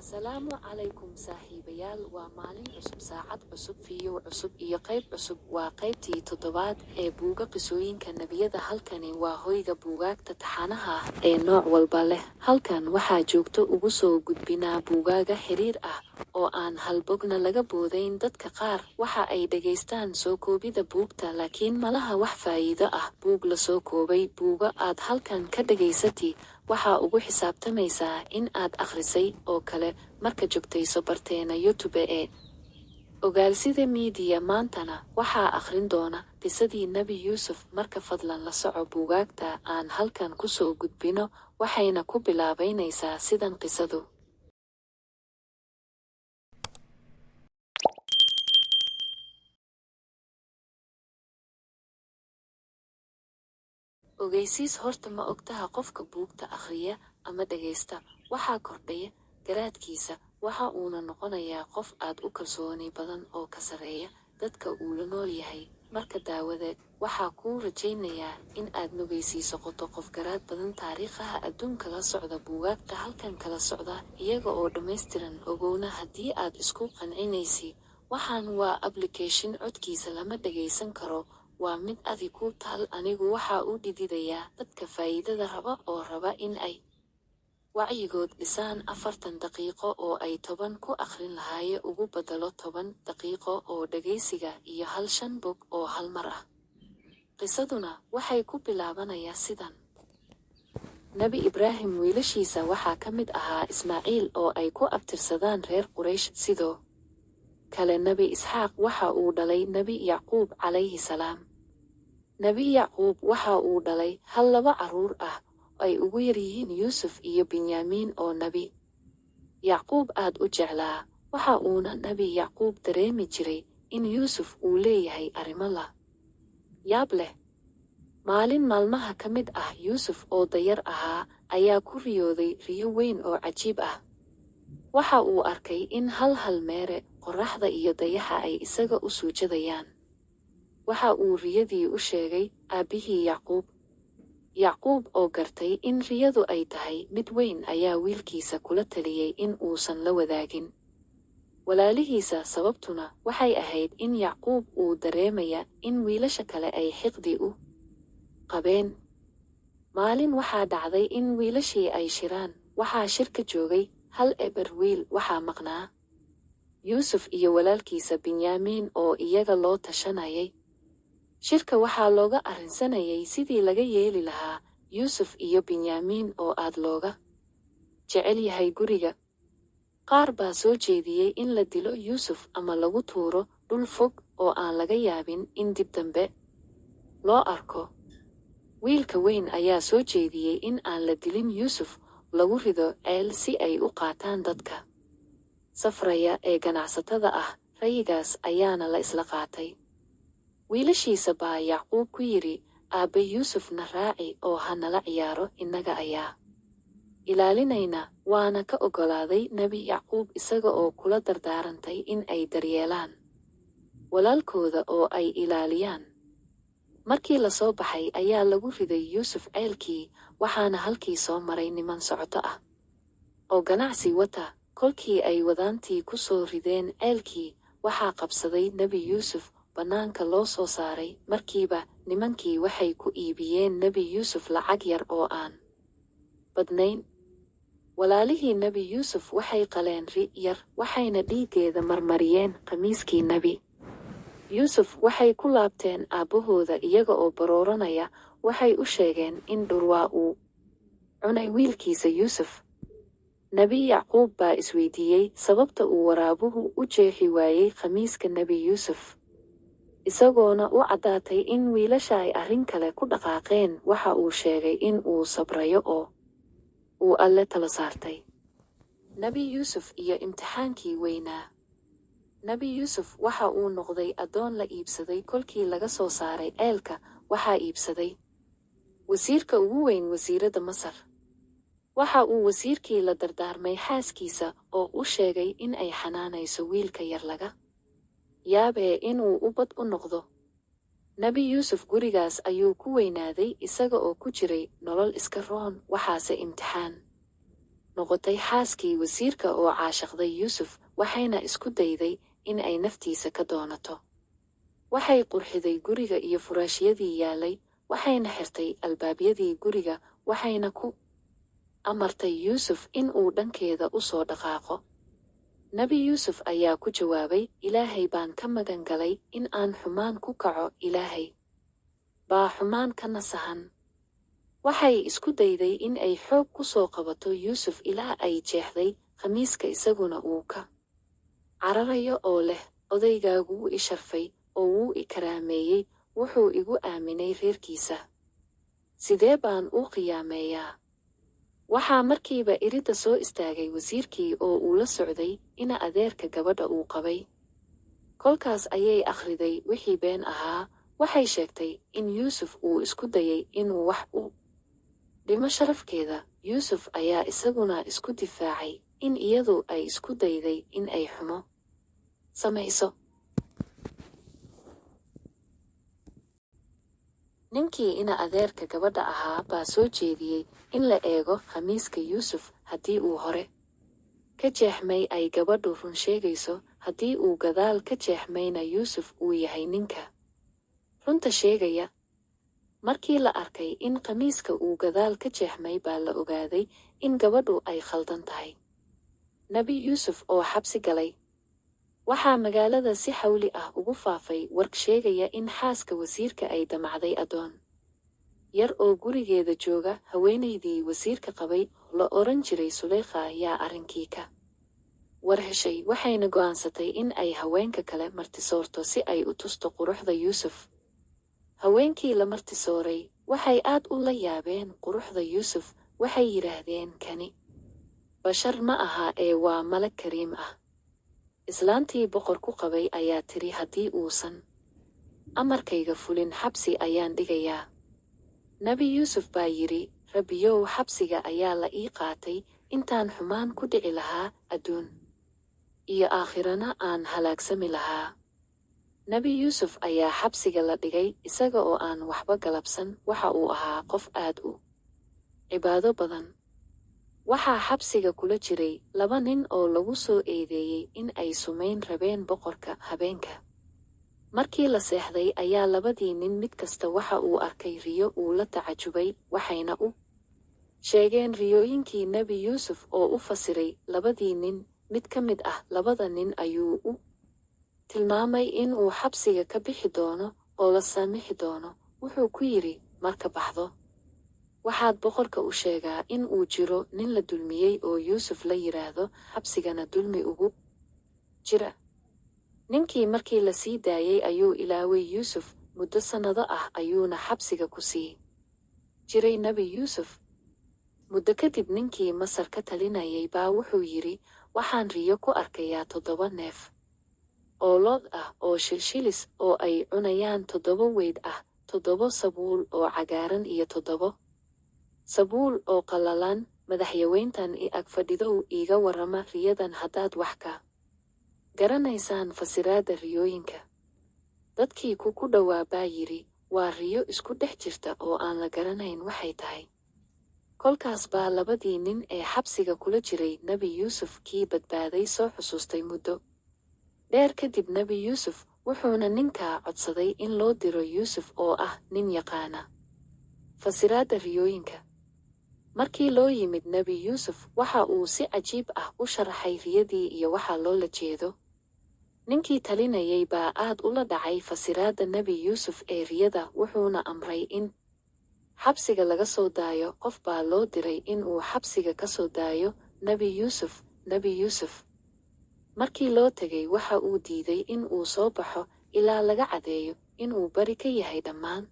Asalaamu calaykum saaxiibayaal, waa maalin cusub, saacad cusub, fiidiyow cusub iyo qayb cusub. Waa qaybtii 7aad ee buugga qisooyinka nebiyada. Halkani waa hoyga buugaagta taxanaha ah ee nooc walba leh. Halkan waxaa joogto ugu soo gudbinaa buugaaga xiriir ah oo aan halbogna laga boodayn. Dadka qaar waxa ay dhageystaan soo koobida buugta, laakiin malaha wax faa'iido ah. Buug la soo koobay. Buugga aad halkan ka dhageysatay waxaa ugu xisaabtamaysaa in aad akhrisay oo kale marka joogtayso barteena YouTube ee Ogaalsida Media. Maantana waxaa akhrin doona qisadii Nebi Yuusuf. Marka fadlan la soco buugaagta aan halkan ku soo gudbino, waxayna ku bilaabaynaysaa sidan qisadu. Ogeysiis horta, ma ogtaha qofka buugta akhriya ama dhageysta waxaa kordhaya garaadkiisa, waxa uuna noqonayaa qof aad u kalsooni badan oo ka sarreeya dadka uu la nool yahay. Marka daawadeed waxaa kuu rajaynayaa in aad nogeysiiso qoto qof garaad badan. Taariikhaha adduunka la socda buugaagta halkan kala socda iyaga oo dhammaystiran. Ogowna haddii aad isku qancinaysi waxaan waa application, codkiisa lama dhageysan karo, waa mid adi ku taal. Anigu waxaa u dhididayaa dadka faa'iidada raba oo raba in ay wacyigood dhisaan. 40 daqiiqo oo ay 10 ku akhrin lahaayeen ugu badalo 10 daqiiqo oo dhageysiga iyo 5 bog oo hal mar ah. Qisaduna waxay ku bilaabanayaa sidan. Nebi Ibraahim wiilashiisa waxaa ka mid ahaa Ismaaciil oo ay ku abtirsadaan reer Quraysh. Sidoo kale Nebi Isxaaq waxa uu dhalay Nebi Yacquub calayhi salaam. Nebi Yacquub waxa uu dhalay 2 carruur ah ay ugu yar yihiin Yuusuf iyo Binyaamin oo Nebi Yacquub aad u jeclaa. Waxa uuna Nebi Yacquub dareemi jiray in Yuusuf uu leeyahay arrimo la yaab leh. Maalin maalmaha ka mid ah, Yuusuf oo dayar ahaa ayaa ku riyooday riyo weyn oo cajiib ah. Waxa uu arkay in hal meere qorraxda iyo dayaxa ay isaga u suujadayaan. Waxa uu riyadii u sheegay aabbihii Yacquub. Yacquub oo gartay in riyadu ay tahay mid weyn ayaa wiilkiisa kula taliyay in uusan la wadaagin walaalihiisa. Sababtuna waxay ahayd in Yacquub uu dareemaya in wiilasha kale ay xiqdi u qabeen. Maalin waxaa dhacday in wiilashii ay shiraan. Waxaa shirka joogay hal eber wiil. Waxaa maqnaa Yuusuf iyo walaalkiisa Binyaamin oo iyaga loo tashanayay. Shirka waxaa looga arrinsanayay sidii laga yeeli lahaa Yuusuf iyo Binyaamin oo aad looga jecel yahay guriga. Qaar baa soo jeediyey in la dilo Yuusuf ama lagu tuuro dhul fog oo aan laga yaabin in dib dambe loo arko. Wiilka weyn ayaa soo jeediyey in aan la dilin Yuusuf, lagu rido ceel si ay u qaataan dadka safraya ee ganacsatada ah. Rayigaas ayaana la isla qaatay. Wiilashiisa baa Yacquub ku yidhi, aabbe Yuusufna raaci oo ha nala ciyaaro, innaga ayaa ilaalinayna. Waana ka oggolaaday Nebi Yacquub isaga oo kula dardaarantay in ay daryeelaan walaalkooda oo ay ilaaliyaan. Markii la soo baxay ayaa lagu riday Yuusuf ceelkii, waxaana halkii soo maray niman socoto ah oo ganacsi wata. Kolkii ay wadaantii ku soo rideen ceelkii, waxaa qabsaday Nebi Yuusuf. Bannaanka loo soo saaray. Markiiba nimankii waxay ku iibiyeen Nebi Yuusuf lacag yar oo aan badnayn. Walaalihii Nebi Yuusuf waxay qaleen ri yar, waxayna dhiiggeeda marmariyeen khamiiskii Nebi Yuusuf. Waxay ku laabteen aabbahooda iyaga oo barooranaya. Waxay u sheegeen in dhurwaa uu cunay wiilkiisa Yuusuf. Nebi Yacquub baa isweydiiyey sababta uu waraabuhu u jeexi waayey khamiiska Nebi Yuusuf. Isagoona u caddaatay in wiilasha ay arrin kale ku dhaqaaqeen, waxa uu sheegay in uu sabrayo oo uu Alle talo saartay. Nebi Yuusuf iyo imtixaankii weynaa. Nebi Yuusuf waxa uu noqday addoon la iibsaday. Kolkii laga soo saaray ceelka, waxaa iibsaday wasiirka ugu weyn wasiiradda Masar. Waxa uu wasiirkii la dardaarmay xaaskiisa oo u sheegay in ay xanaanayso wiilka yar, laga yaabee inuu ubad u noqdo. Nebi Yuusuf gurigaas ayuu ku weynaaday isaga oo ku jiray nolol iska roon. Waxaase imtixaan noqotay xaaskii wasiirka oo caashaqday Yuusuf, waxayna isku dayday in ay naftiisa ka doonato. Waxay qurxiday guriga iyo furaashyadii yaalay, waxayna xirtay albaabyadii guriga, waxayna ku amartay Yuusuf in uu dhankeeda u soo dhaqaaqo. Nabi Yuusuf ayaa ku jawaabay, Ilaahay baan ka magan galay in aan xumaan ku kaco, Ilaahay baa xumaan ka nasahan. Waxay isku dayday in ay xoog ku soo qabato Yuusuf ilaa ay jeexday khamiiska, isaguna uu ka cararayo oo leh, odaygaagu wuu i sharfay oo wuu i karaameeyey, wuxuu igu aaminay reerkiisa. Sidee baan u qiyaameeyaa? Waxaa markiiba iridda soo istaagay wasiirkii oo uu la socday ina adeerka gabadha uu qabay. Kolkaas ayay akhriday wixii been ahaa. Waxay sheegtay in Yuusuf uu isku dayay inuu wax u dhimo sharafkeeda. Yuusuf ayaa isaguna isku difaacay in iyadu ay isku dayday in ay xumo samayso. Ninkii ina adeerka gabadha ahaa baa soo jeediyey in la eego khamiiska Yuusuf. Haddii uu hore ka jeexmay ay gabadhu run sheegayso, haddii uu gadaal ka jeexmayna Yuusuf uu yahay ninka runta sheegaya. Markii la arkay in khamiiska uu gadaal ka jeexmay baa la ogaaday in gabadhu ay khaldan tahay. Nabi Yuusuf oo xabsi galay. Waxaa magaalada si xawli ah ugu faafay wark sheegaya in xaaska wasiirka ay damacday adoon yar oo gurigeeda jooga. Haweenaydii wasiirka qabay la oran jiray Sulaykha yaa arrinkii ka war heshay, waxayna go'aansatay in ay haweenka kale martisoorto si ay u tusto quruxda Yuusuf. Haweenkii la martisooray waxay aad u la yaabeen quruxda Yuusuf. Waxay yidhaahdeen, kani bashar ma aha ee waa malag kariim ah. Islaantii boqorku qabay ayaa tiri, haddii uusan amarkayga fulin xabsi ayaan dhigayaa. Nabi Yuusuf baa yidhi, Rabbiyow, xabsiga ayaa la ii qaatay intaan xumaan ku dhici lahaa, adduun iyo aakhirana aan halaagsami lahaa. Nabi Yuusuf ayaa xabsiga la dhigay isaga oo aan waxba galabsan. Waxa uu ahaa qof aad u cibaado badan. Waxaa xabsiga kula jiray 2 nin oo lagu soo eedeeyey in ay sumayn rabeen boqorka. Habeenka markii la seexday ayaa 2dii nin mid kasta waxa uu arkay riyo uu la tacajubay, waxayna u sheegeen riyooyinkii Nabi Yuusuf oo u fasiray 2dii nin. Mid ka mid ah 2da nin ayuu u tilmaamay in uu xabsiga ka bixi doono oo la saamixi doono. Wuxuu ku yidhi, marka baxdo waxaad boqorka u sheegaa in uu jiro nin la dulmiyey oo Yuusuf la yiraahdo, xabsigana dulmi ugu jira. Ninkii markii la sii daayay ayuu ilaaway Yuusuf. Muddo sannado ah ayuuna xabsiga ku sii jiray Nabi Yuusuf. Muddo kadib ninkii Masar ka talinayay baa wuxuu yidhi, waxaan riyo ku arkayaa 7 neef oo lo'od ah oo shilshilis oo ay cunayaan 7 weyd ah, 7 sabuul oo cagaaran iyo 7 sabuul oo qallalan. Madaxyaweyntan i ag fadhidow, iiga warrama riyadan haddaad wax ka garanaysaan fasiraadda riyooyinka. Dadkii ku dhowaa baa yidhi, waa riyo isku dhex jirta oo aan la garanayn waxay tahay. Kolkaas baa 2dii nin ee xabsiga kula jiray Nabi Yuusuf kii badbaaday soo xusuustay muddo dheer kadib Nabi Yuusuf, wuxuuna ninkaa codsaday in loo diro Yuusuf oo ah nin yaqaana fasiraadda riyooyinka. Markii loo yimid Nabi Yuusuf, waxa uu si cajiib ah u sharaxay riyadii iyo waxa loola jeedo. Ninkii talinayay baa aad ula dhacay fasiraadda Nabi Yuusuf ee riyada, wuxuuna amray in xabsiga laga soo daayo. Qof baa loo diray in uu xabsiga ka soo daayo Nabi Yuusuf. Nabi Yuusuf markii loo tegay waxa uu diiday in uu soo baxo ilaa laga cadeeyo in uu bari ka yahay dhammaan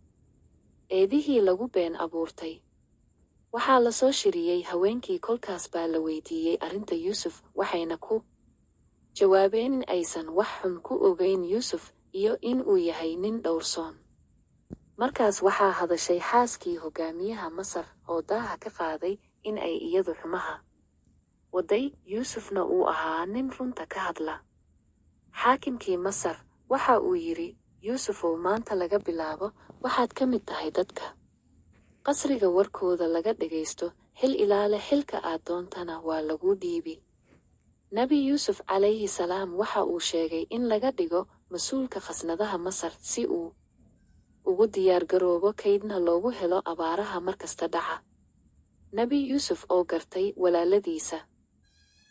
eedihii lagu been abuurtay. Waxaa la soo shiriyey haweenkii. Kolkaas baa la weydiiyey arrinta Yuusuf, waxayna ku jawaabeen in aysan wax xun ku ogeyn Yuusuf iyo in uu yahay nin dhowrsoon. Markaas waxaa hadashay xaaskii hogaamiyaha Masar oo daaha ka qaaday in ay iyadu xumaha waday, Yuusufna uu ahaa nin runta ka hadla. Xaakimkii Masar waxa uu yidhi, Yuusufow, maanta laga bilaabo waxaad ka mid tahay dadka qasriga warkooda laga dhagaysto, xil ilaale xilka aad doontana waa lagu dhiibi. Nabi Yuusuf calayhi salaam waxa uu sheegay in laga dhigo mas-uulka khasnadaha Masar si uu ugu diyaargaroobo kaydna loogu helo abaaraha markasta dhaca. Nabi Yuusuf oo gartay walaaladiisa.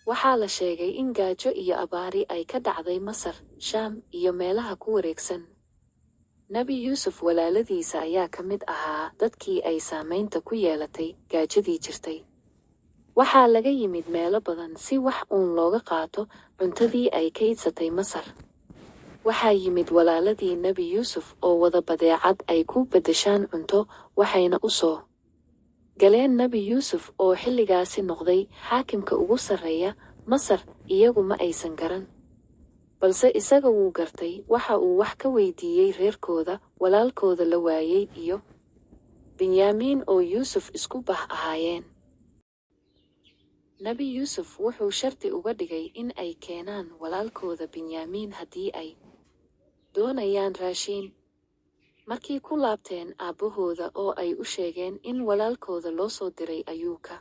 Waxaa la sheegay in gaajo iyo abaari ay ka dhacday Masar, Shaam iyo meelaha ku wareegsan. Nabi Yuusuf walaaladiisa ayaa ka mid ahaa dadkii ay saamaynta ku yeelatay gaajadii jirtay. Waxaa laga yimid meelo badan si wax uun looga qaato cuntadii ay kaydsatay Masar. Waxaa yimid walaaladii Nabi Yuusuf oo wada badeecad ay ku beddeshaan cunto, waxayna u soo galeen Nabi Yuusuf oo xilligaasi noqday xaakimka ugu sarreeya Masar. Iyagu ma aysan garan, balse isaga wuu gartay. Waxa uu wax ka weydiiyey reerkooda, walaalkooda la waayey iyo Binyaamiin oo Yuusuf isku bah ahaayeen. Nabi Yuusuf wuxuu sharti uga dhigay in ay keenaan walaalkooda Binyaamiin haddii ay doonayaan raashin. Markii ku laabteen aabbahooda oo ay u sheegeen in walaalkooda loo soo diray, ayuu ka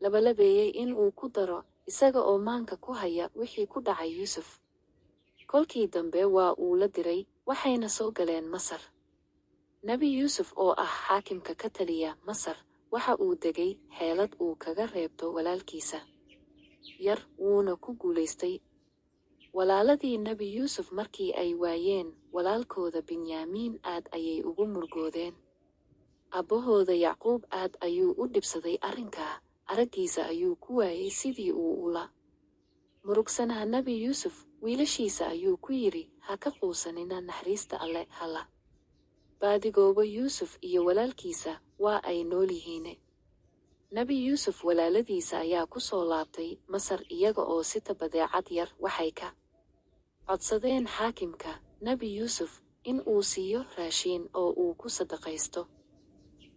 labalabeeyey in uu ku daro, isaga oo maanka ku haya wixii ku dhacay Yuusuf. Kolkii dambe waa uu la diray, waxayna soo galeen Masar. Nabi Yuusuf oo ah xaakimka ka taliya Masar, waxa uu degay xeelad uu kaga reebto walaalkiisa yar, wuuna ku guulaystay. Walaaladii Nabi Yuusuf markii ay waayeen walaalkooda Binyaamiin aad ayay ugu murgoodeen. Abbahooda Yacquub aad ayuu u dhibsaday arrinkaa, araggiisa ayuu ku waayey sidii uu ula murugsanaa Nabi Yuusuf. Wiilashiisa ayuu ku yidhi, ha ka quusanina naxariista Alle, hala baadigoobo Yuusuf iyo walaalkiisa, waa ay nool yihiine. Nabi Yuusuf walaaladiisa ayaa ku soo laabtay Masar iyaga oo sita badeecad yar. Waxay ka codsadeen xaakimka Nabi Yuusuf in uu siiyo raashin oo uu ku sadaqaysto.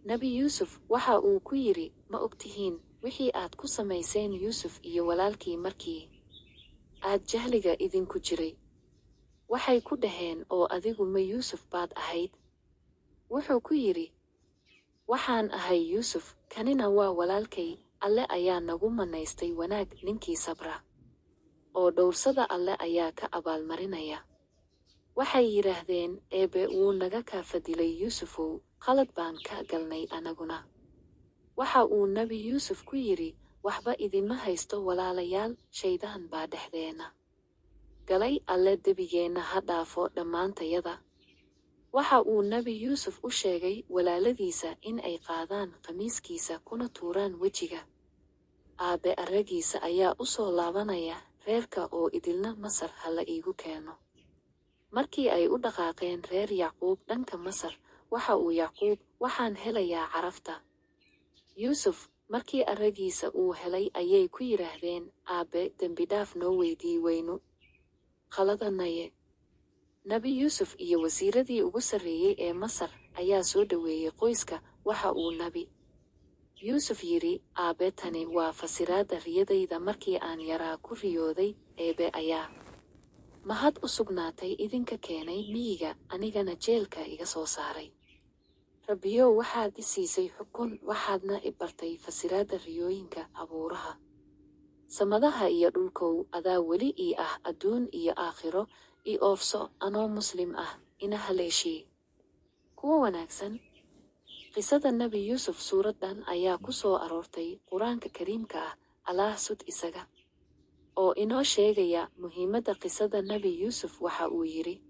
Nabi Yuusuf waxa uu ku yidhi, ma ogtihiin wixii aad ku samayseen Yuusuf iyo walaalkii markii aad jahliga idinku jiray? Waxay ku dhaheen, oo adigu ma Yuusuf baad ahayd? Wuxuu ku yidhi, waxaan ahay Yuusuf, kanina waa walaalkay. Alle ayaa nagu manaystay wanaag. Ninkii sabra oo dhowrsada Alle ayaa ka abaalmarinaya. Waxay yidhaahdeen, eebbe wuu naga kaafadilay Yuusufow, qalad baan ka galnay anaguna. Waxa uu Nabi Yuusuf ku yidhi, waxba idinma haysto walaalayaal, shaydaan baa dhexdeena galay. Alle dembigeenna ha dhaafo dhammaantayada. Waxa uu Nabi Yuusuf u sheegay walaaladiisa in ay qaadaan khamiiskiisa kuna tuuraan wejiga aabe. Araggiisa ayaa u soo laabanaya reerka oo idilna Masar ha la iigu keeno. Markii ay u dhaqaaqeen reer Yacquub dhanka Masar, waxa uu Yacquub, waxaan helayaa carafta Yuusuf. Markii araggiisa uu helay ayay ku yidhaahdeen, aabe, dembi dhaaf noo weydii, waynu khaladanaye. Nabi Yuusuf iyo wasiiradii ugu sarreeyey ee Masar ayaa soo dhoweeyey qoyska. Waxa uu Nabi Yuusuf yidhi, aabe, tani waa fasiraadda riyadayda markii aan yaraa ku riyooday. Eebe ayaa mahad u sugnaatay, idinka keenay miyiga, anigana jeelka iga soo saaray. Rabbiyow, waxaad i siisay xukun, waxaadna i bartay fasiraadda riyooyinka. Abuuraha samadaha iyo dhulkow, adaa weli ii ah adduun iyo aakhiro. I oofso anoo muslim ah, ina haleeshii kuwa wanaagsan. Qisada Nabi Yuusuf suuraddan ayaa ku soo aroortay Qur'aanka Kariimka ah. Allah sud isaga oo inoo sheegaya muhiimadda qisada Nabi Yuusuf. Waxa uu yidhi,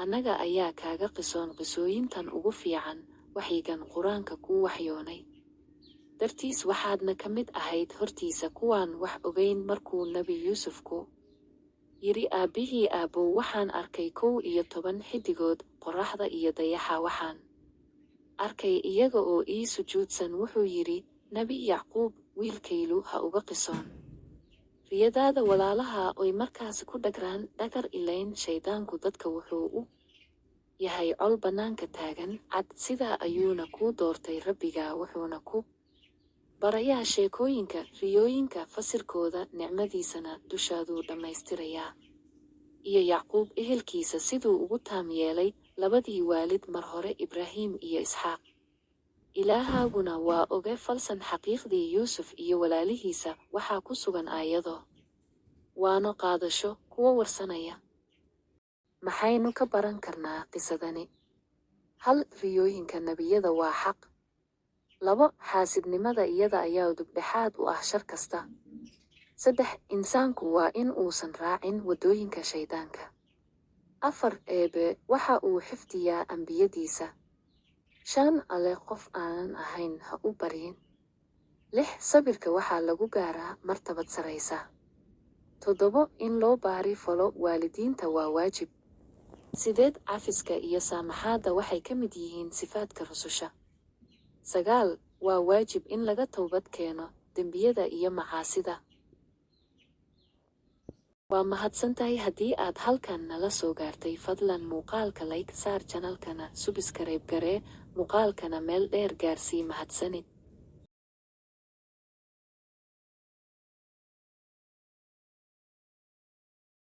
annaga ayaa kaaga qisoon qisooyintan ugu fiican waxyigan Qur'aanka kuu waxyoonay dartiis, waxaadna ka mid ahayd hortiisa kuwaan wax ogeyn. Markuu Nabi Yuusuf ku yidhi aabbihii, aabbow, waxaan arkay 11 xiddigood, qorraxda iyo dayaxa waxaan arkay iyaga oo ii sujuudsan. Wuxuu yidhi Nabi Yacquub, wiilkaylu, ha uga qisoon riyadaada walaalaha oy markaas ku dhagraan dhagar. Ilayn shaydaanku dadka wuxuu u yahay col bannaanka taagan cad. Sidaa ayuuna kuu doortay Rabbiga, wuxuuna ku barayaa sheekooyinka riyooyinka fasirkooda, nicmadiisana dushaaduu dhammaystirayaa. Iyo Yacquub ehelkiisa siduu ugu taam yeelay labadii waalid mar hore, Ibraahim iyo Isxaaq. Ilaahaguna waa oge falsan xaqiiqdii Yuusuf iyo walaalihiisa waxaa ku sugan aayado waano qaadasho kuwa warsanaya. Maxaynu ka baran karnaa qisadani? 1. Riyooyinka nebiyada waa xaq. 2. Xaasidnimada iyada ayaa dubdhexaad u ah shar kasta. 3. Insaanku waa in uusan raacin waddooyinka shaydaanka. 4. Eebe waxa uu xifdiyaa ambiyadiisa. 5. Alle qof aanan ahayn ha u baryin. 6. Sabirka waxaa lagu gaaraa martabad saraysa. 7. In loo baari falo waalidiinta waa waajib. 8. Cafiska iyo saamaxaadda waxay ka mid yihiin sifaadka rususha. 9. Waa waajib in laga towbad keeno dembiyada iyo macaasida. Waa mahadsantahay haddii aad halkan nala soo gaartay. Fadlan muuqaalka like saar, channelkana subscribe garee, muuqaalkana meel dheer gaarsii. Mahadsanid.